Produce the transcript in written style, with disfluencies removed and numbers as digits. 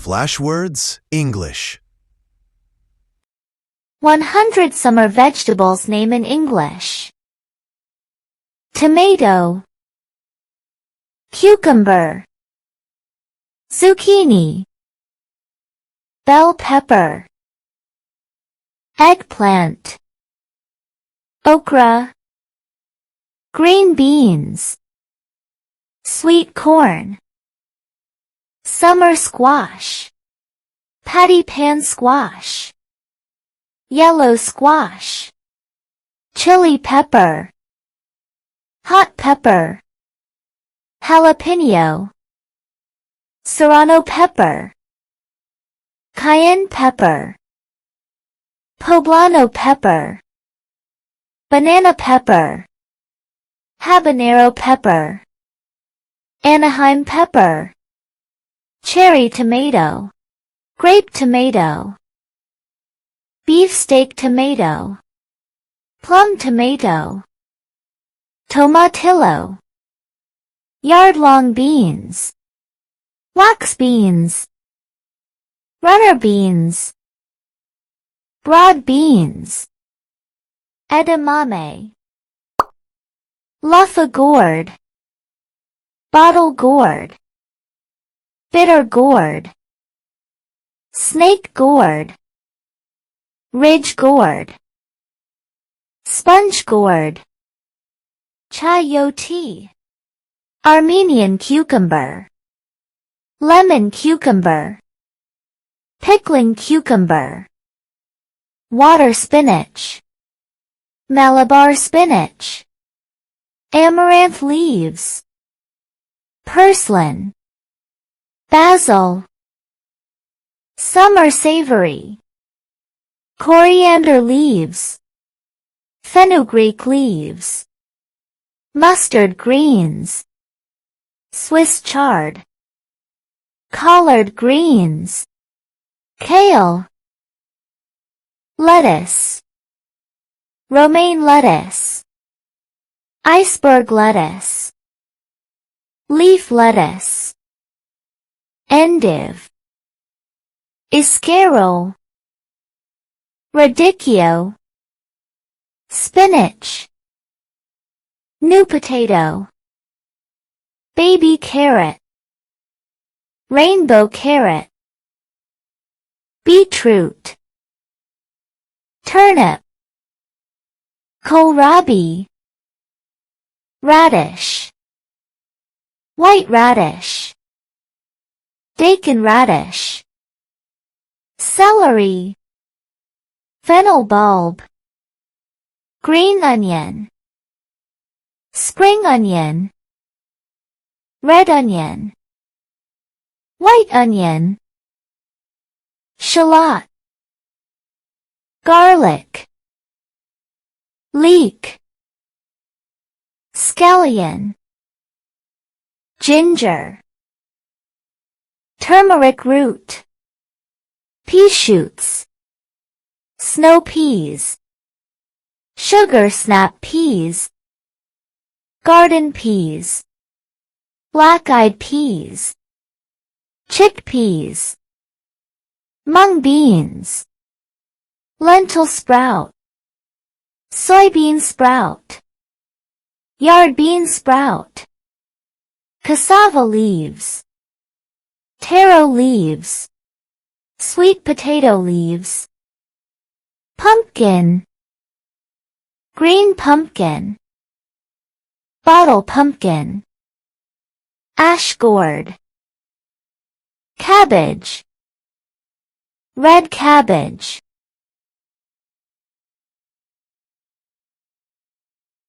Flashwords English. 100 summer vegetables name in English. Tomato, cucumber, zucchini, bell pepper, eggplant, okra, green beans, sweet corn, summer squash, patty pan squash, yellow squash, chili pepper, hot pepper, jalapeno, serrano pepper, cayenne pepper, poblano pepper, banana pepper, habanero pepper, Anaheim pepper, cherry tomato, grape tomato, beefsteak tomato, plum tomato, tomatillo, yard-long beans, wax beans, runner beans, broad beans, edamame, luffa gourd, bottle gourd, bitter gourd, snake gourd, ridge gourd, sponge gourd, chayote, Armenian cucumber, lemon cucumber, pickling cucumber, water spinach, Malabar spinach, amaranth leaves, purslane, basil, summer savory, coriander leaves, fenugreek leaves, mustard greens, Swiss chard, collard greens, kale, lettuce, romaine lettuce, iceberg lettuce, leaf lettuce, endive, escarole, radicchio, spinach, new potato, baby carrot, rainbow carrot, beetroot, turnip, kohlrabi, radish, white radish, daikon radish, celery, fennel bulb, green onion, spring onion, red onion, white onion, shallot, garlic, leek, scallion, ginger, turmeric root, pea shoots, snow peas, sugar snap peas, garden peas, black-eyed peas, chickpeas, mung beans, lentil sprout, soybean sprout, yard bean sprout, cassava leaves, taro leaves, sweet potato leaves, pumpkin, green pumpkin, bottle pumpkin, ash gourd, cabbage, red cabbage,